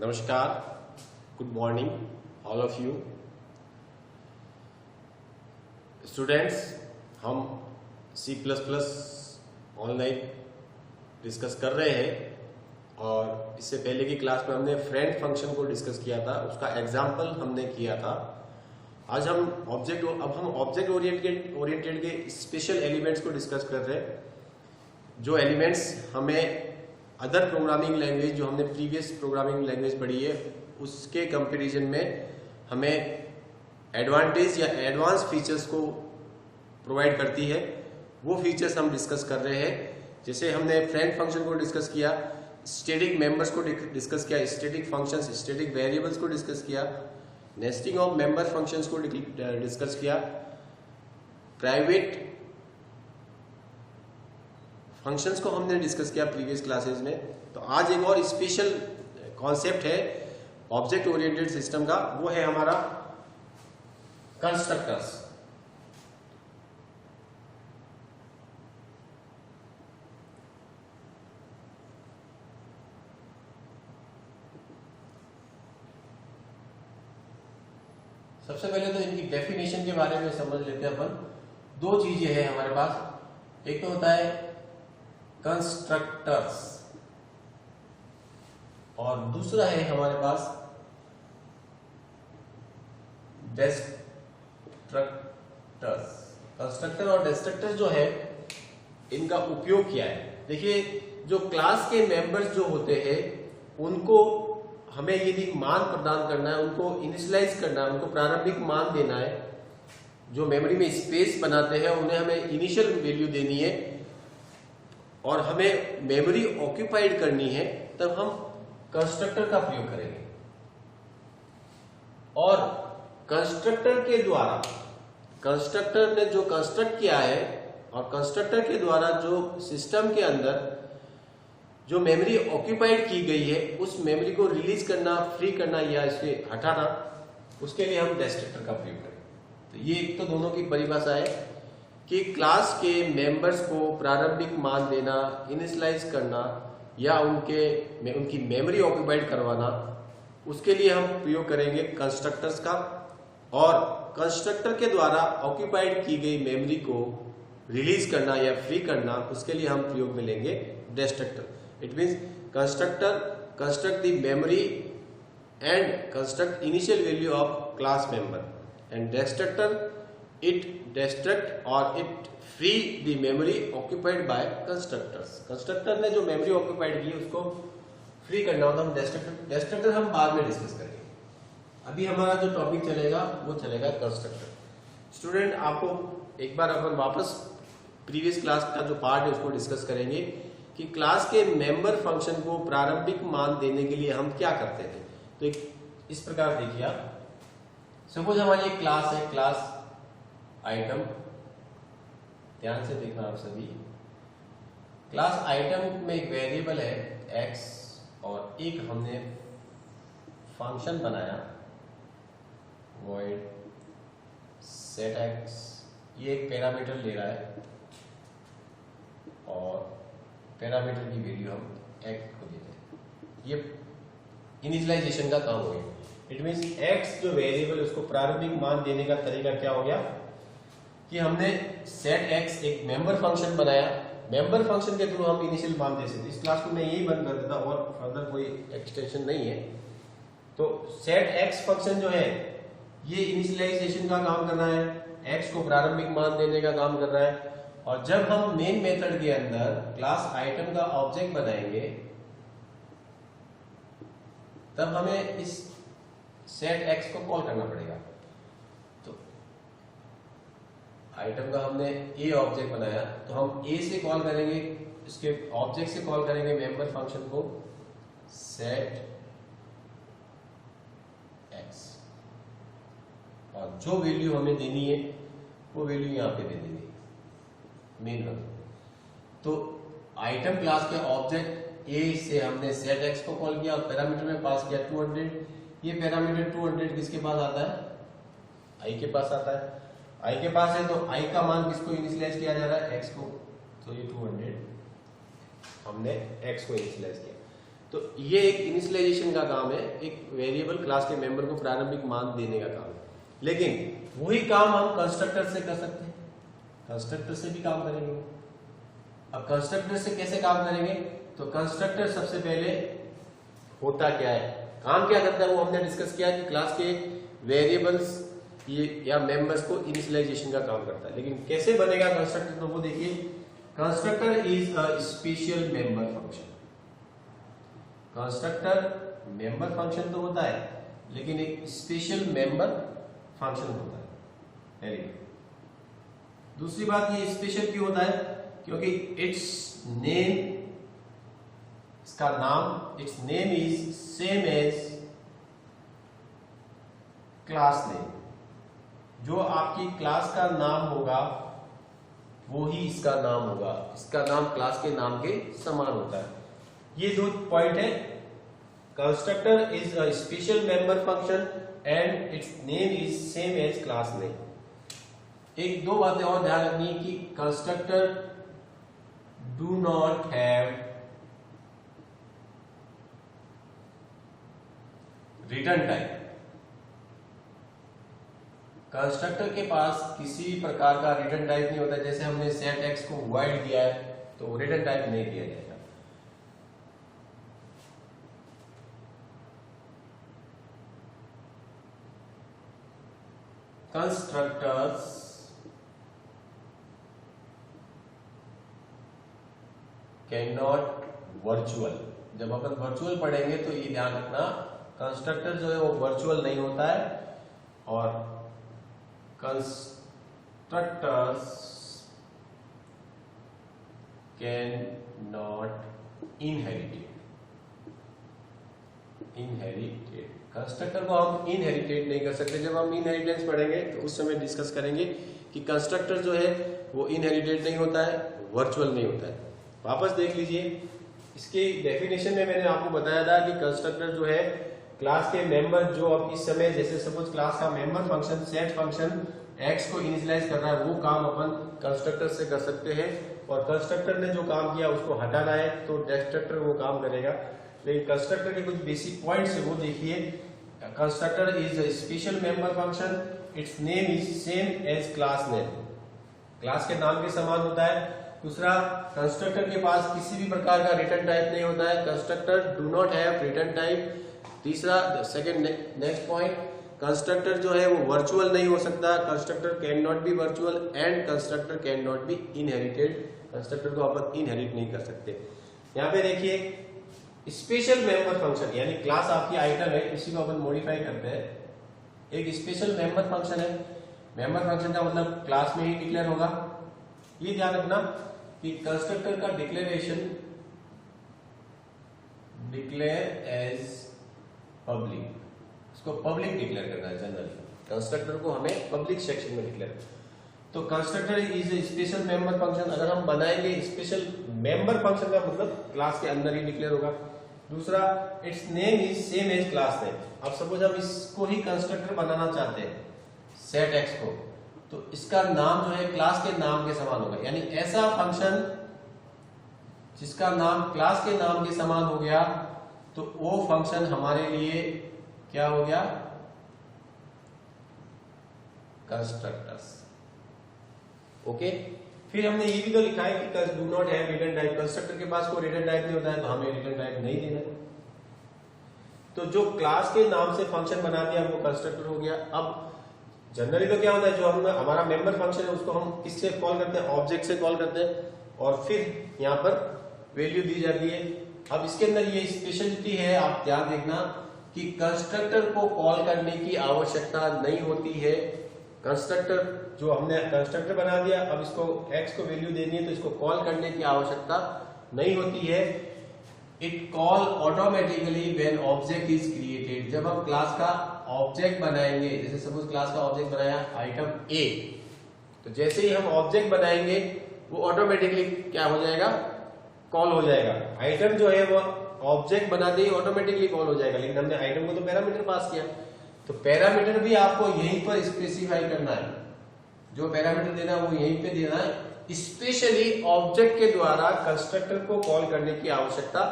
नमस्कार, good morning all of you students. हम C++ online discuss कर रहे हैं और इससे पहले की क्लास में हमने फ्रेंड फंक्शन को डिस्कस किया था, उसका एग्जाम्पल हमने किया था। आज हम ऑब्जेक्ट ओरिएंटेड के स्पेशल एलिमेंट्स को डिस्कस कर रहे हैं, जो एलिमेंट्स हमें अदर प्रोग्रामिंग लैंग्वेज जो हमने प्रीवियस प्रोग्रामिंग लैंग्वेज पढ़ी है उसके कंपैरिजन में हमें एडवांटेज या एडवांस फीचर्स को प्रोवाइड करती है। वो फीचर्स हम डिस्कस कर रहे हैं। जैसे हमने फ्रेंड फंक्शन को डिस्कस किया, स्टैटिक मेंबर्स को डिस्कस किया, स्टैटिक फंक्शंस, स्टैटिक वेरिएबल्स को डिस्कस किया, नेस्टिंग ऑफ मेंबर फंक्शंस को डिस्कस किया, प्राइवेट फंक्शंस को हमने डिस्कस किया प्रीवियस क्लासेस में। तो आज एक और स्पेशल कॉन्सेप्ट है ऑब्जेक्ट ओरिएंटेड सिस्टम का, वो है हमारा कंस्ट्रक्टर्स। सबसे पहले तो इनकी डेफिनेशन के बारे में समझ लेते हैं अपन। दो चीजें हैं हमारे पास, एक तो होता है कंस्ट्रक्टर्स और दूसरा है हमारे पास डिस्ट्रक्टर्स। कंस्ट्रक्टर और डिस्ट्रक्टर जो है, इनका उपयोग क्या है? देखिए, जो क्लास के मेंबर्स जो होते हैं उनको हमें यदि मान प्रदान करना है, उनको इनिशियलाइज करना है, उनको प्रारंभिक मान देना है, जो मेमोरी में स्पेस बनाते हैं उन्हें हमें इनिशियल वैल्यू देनी है और हमें मेमोरी ऑक्यूपाइड करनी है, तब हम कंस्ट्रक्टर का प्रयोग करेंगे। और कंस्ट्रक्टर के द्वारा, कंस्ट्रक्टर ने जो कंस्ट्रक्ट किया है और कंस्ट्रक्टर के द्वारा जो सिस्टम के अंदर जो मेमोरी ऑक्यूपाइड की गई है उस मेमोरी को रिलीज करना, फ्री करना या इसे हटाना, उसके लिए हम डिस्ट्रक्टर का प्रयोग करेंगे। तो ये एक तो दोनों की परिभाषा है कि क्लास के मेंबर्स को प्रारंभिक मान देना, इनिशियलाइज करना या उनकी मेमोरी ऑक्यूपाइड करवाना, उसके लिए हम प्रयोग करेंगे कंस्ट्रक्टर्स का। और कंस्ट्रक्टर के द्वारा ऑक्यूपाइड की गई मेमोरी को रिलीज करना या फ्री करना, उसके लिए हम प्रयोग में लेंगे destructor. It means constructor construct the memory and construct initial value of class member, and destructor it destruct or it free the memory occupied by constructors। Constructor ने जो मेमोरी ऑक्यूपाइड की उसको फ्री करना होता है। डिस्ट्रक्टर हम बाद में डिस्कस करेंगे। अभी हमारा जो टॉपिक चलेगा वो चलेगा कंस्ट्रक्टर। स्टूडेंट, आपको एक बार अपन वापस प्रीवियस क्लास का जो पार्ट है उसको डिस्कस करेंगे कि क्लास के मेंबर फंक्शन को प्रारंभिक मान देने के लिए हम क्या करते थे। तो इस प्रकार देखिए आप, सपोज हमारी एक क्लास है, क्लास आइटम, ध्यान से देखना आप सभी। क्लास आइटम में एक वेरिएबल है x और एक हमने फंक्शन बनाया void set x। ये एक पैरामीटर ले रहा है और पैरामीटर की वैल्यू हम x को देते हैं। ये इनिशियलाइजेशन का काम हो गया। इट मींस x जो वेरिएबल उसको प्रारंभिक मान देने का तरीका क्या हो गया कि हमने set x एक मेंबर फंक्शन बनाया। मेंबर फंक्शन के थ्रू हम इनिशियल मान दे सकते। इस क्लास को मैं यही बंद कर देता और फर्दर कोई एक्सटेंशन नहीं है। तो set x फंक्शन जो है ये इनिशियलाइजेशन का काम कर रहा है, x को प्रारंभिक मान देने का काम कर रहा है। और जब हम मेन मेथड के अंदर क्लास आइटम का ऑब्जेक्ट बनाएंगे तब हमें इस set x को कॉल करना पड़ेगा। आइटम का हमने ए ऑब्जेक्ट बनाया तो हम ए से कॉल करेंगे, इसके ऑब्जेक्ट से कॉल करेंगे मेंबर फंक्शन को set x, और जो वैल्यू हमें देनी है वो वैल्यू यहाँ पे दे देनी मेन फंक्शन। तो आइटम क्लास के ऑब्जेक्ट ए से हमने set x को कॉल किया और पैरामीटर में पास किया 200। ये पैरामीटर 200 किसके पास आता है? i के पास आता है। i के पास है तो i का मान किसको इनिशियलाइज किया जा रहा है? x को। तो ये 200 हमने x को इनिशियलाइज किया। तो ये एक इनिशियलाइजेशन का काम है, एक वेरिएबल क्लास के मेंबर को प्रारंभिक मान देने का काम है। लेकिन वही काम हम कंस्ट्रक्टर से कर सकते हैं, कंस्ट्रक्टर से भी काम करेंगे। अब कंस्ट्रक्टर से कैसे काम करेंगे? तो कंस्ट्रक्टर सबसे पहले होता क्या है, काम क्या करता है, वो हमने डिस्कस किया कि क्लास के वेरिएबल्स ये या मेंबर्स को इनिशियलाइजेशन का काम करता है। लेकिन कैसे बनेगा कंस्ट्रक्टर, तो वो देखिए, constructor is a special member function. Constructor member function तो होता है, लेकिन एक स्पेशल मेंबर फंक्शन होता है। Very good. दूसरी बात, ये स्पेशल क्यों होता है? क्योंकि इट्स नेम, इसका नाम, its name is same as class name. जो आपकी क्लास का नाम होगा वो ही इसका नाम होगा, इसका नाम क्लास के नाम के समान होता है। ये दो पॉइंट है, constructor is a special member function and its name is same as class name. एक दो बातें और ध्यान रखनी है कि constructor do not have return type. Constructor के पास किसी भी प्रकार का रिटर्न टाइप नहीं होता। जैसे हमने सेट एक्स को वॉइड दिया है तो रिटर्न टाइप नहीं दिया जाएगा। Constructors can not virtual. जब अपन वर्चुअल पढ़ेंगे तो ये ध्यान रखना, कंस्ट्रक्टर जो है वो वर्चुअल नहीं होता है, और constructors cannot inherited। कंस्ट्रक्टर को हम इनहेरिटेड नहीं कर सकते। जब हम इनहेरिटेंस पढ़ेंगे तो उस समय डिस्कस करेंगे कि कंस्ट्रक्टर जो है वो इनहेरिटेड नहीं होता है, वर्चुअल नहीं होता है। वापस देख लीजिए, इसकी डेफिनेशन में मैंने आपको बताया था कि कंस्ट्रक्टर जो है क्लास के मेंबर, जो अब इस समय जैसे सपोज क्लास का member function set function x को इनिशियलाइज कर रहा है, वो काम अपन कंस्ट्रक्टर से कर सकते हैं। और कंस्ट्रक्टर ने जो काम किया उसको हटाना है तो डिस्ट्रक्टर वो काम करेगा। लेकिन कंस्ट्रक्टर के कुछ बेसिक पॉइंट्स है वो देखिए। Constructor is a special member function, its name is same as class name. Class के नाम के समान होता है। दूसरा, कंस्ट्रक्टर के पास किसी भी प्रकार का रिटर्न टाइप नहीं होता है। Constructor do not have return type. तीसरा, सेकंड नेक्स्ट पॉइंट, कंस्ट्रक्टर जो है वो वर्चुअल नहीं हो सकता। Constructor can not be virtual and constructor can not be inherited. Constructor को अपन इनहेरिट नहीं कर सकते। यहाँ पे देखिए, स्पेशल मेंबर फंक्शन यानी क्लास आपकी आइटम है, इसी को अपन मॉडिफाई करते हैं। एक स्पेशल मेंबर फंक्शन है। मेंबर फंक्शन का मतलब क्लास में ही डिक्लेयर होगा। ये ध्यान रखना कि कंस्ट्रक्टर का डिक्लेरेशन डिक्लेयर एज पब्लिक, इसको पब्लिक डिक्लेयर करना है। जनरली कंस्ट्रक्टर को हमें पब्लिक सेक्शन में डिक्लेयर। तो constructor is a special member function. अगर हम बनाएंगे स्पेशल मेंबर फंक्शन का मतलब क्लास के अंदर ही डिक्लेयर होगा। दूसरा, its name is same as class name. अब सपोज हम इसको ही कंस्ट्रक्टर बनाना चाहते हैं, सेट एक्स को, तो इसका नाम जो है क्लास के नाम के समान होगा। यानी ऐसा फंक्शन जिसका नाम क्लास के नाम के समान हो गया तो वो फंक्शन हमारे लिए क्या हो गया? कंस्ट्रक्टर्स। ओके, फिर हमने ये भी तो लिखा है कि do not have return type. Constructor के पास कोई रिटर्न टाइप नहीं होता है तो हमें रिटर्न टाइप नहीं देना। तो जो क्लास के नाम से फंक्शन बना दिया वो कंस्ट्रक्टर हो गया। अब जनरली तो क्या होता है, जो हम हमारा मेंबर फंक्शन है उसको हम किससे कॉल करते हैं? ऑब्जेक्ट से कॉल करते हैं, और फिर यहाँ पर वैल्यू दी जाती है। अब इसके अंदर ये स्पेशलिटी है, आप ध्यान देखना कि कंस्ट्रक्टर को कॉल करने की आवश्यकता नहीं होती है। कंस्ट्रक्टर जो हमने कंस्ट्रक्टर बना दिया, अब इसको एक्स को वैल्यू देनी है तो इसको कॉल करने की आवश्यकता नहीं होती है। It call automatically when object is created. जब हम क्लास का ऑब्जेक्ट बनाएंगे, जैसे सपोज क्लास का ऑब्जेक्ट बनाया आइटम ए, तो जैसे ही हम ऑब्जेक्ट बनाएंगे वो ऑटोमेटिकली क्या हो जाएगा? कॉल हो जाएगा। आइटम जो है वो ऑब्जेक्ट बनाते ही ऑटोमेटिकली कॉल हो जाएगा। लेकिन हमने आइटम को तो पैरामीटर पास किया, तो पैरामीटर भी आपको यहीं पर स्पेसिफाई करना है। जो पैरामीटर देना है वो यहीं पे देना है। स्पेशली ऑब्जेक्ट के द्वारा कंस्ट्रक्टर को कॉल करने की आवश्यकता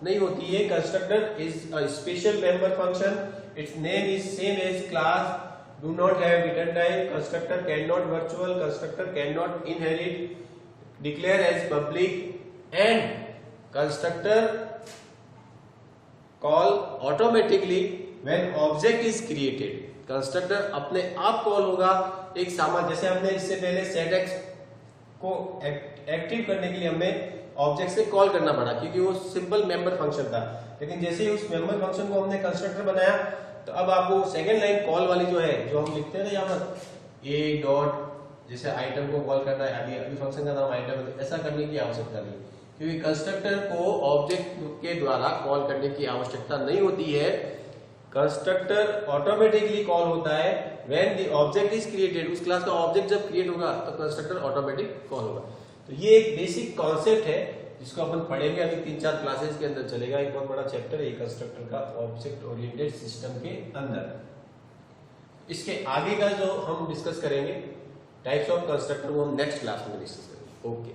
नहीं होती है। Constructor is a special member function, its name is same as class, do not have return type, constructor can not virtual, constructor can not inherit, declare as public, and constructor call automatically when object is created. Constructor अपने आप call होगा एक सामान, जैसे हमने इससे पहले set x को एक्टिव करने के लिए हमें ऑब्जेक्ट से कॉल करना पड़ा क्योंकि वो सिंपल मेंबर फंक्शन था, लेकिन जैसे ही उस मेंबर फंक्शन को हमने कंस्ट्रक्टर बनाया तो अब आपको सेकंड लाइन कॉल वाली जो है, जो हम लिखते हैं ना यहाँ पर ए डॉट, जैसे आइटम को कॉल करना है, अभी फंक्शन का नाम आइटम है, ऐसा करने की आवश्यकता नहीं, क्योंकि कंस्ट्रक्टर को ऑब्जेक्ट के द्वारा कॉल करने की आवश्यकता नहीं होती है। कंस्ट्रक्टर ऑटोमेटिकली कॉल होता है when the object is created. उस क्लास का ऑब्जेक्ट जब क्रिएट होगा तो कंस्ट्रक्टर ऑटोमेटिक कॉल होगा। तो ये एक बेसिक कॉन्सेप्ट है जिसको अपन पढ़ेंगे अभी 3-4 क्लासेस के अंदर चलेगा। एक बहुत बड़ा चैप्टर है कंस्ट्रक्टर का ऑब्जेक्ट ओरिएंटेड सिस्टम के अंदर। इसके आगे का जो हम डिस्कस करेंगे टाइप्स ऑफ कंस्ट्रक्टर, वो हम नेक्स्ट क्लास में डिस्कस करेंगे। ओके।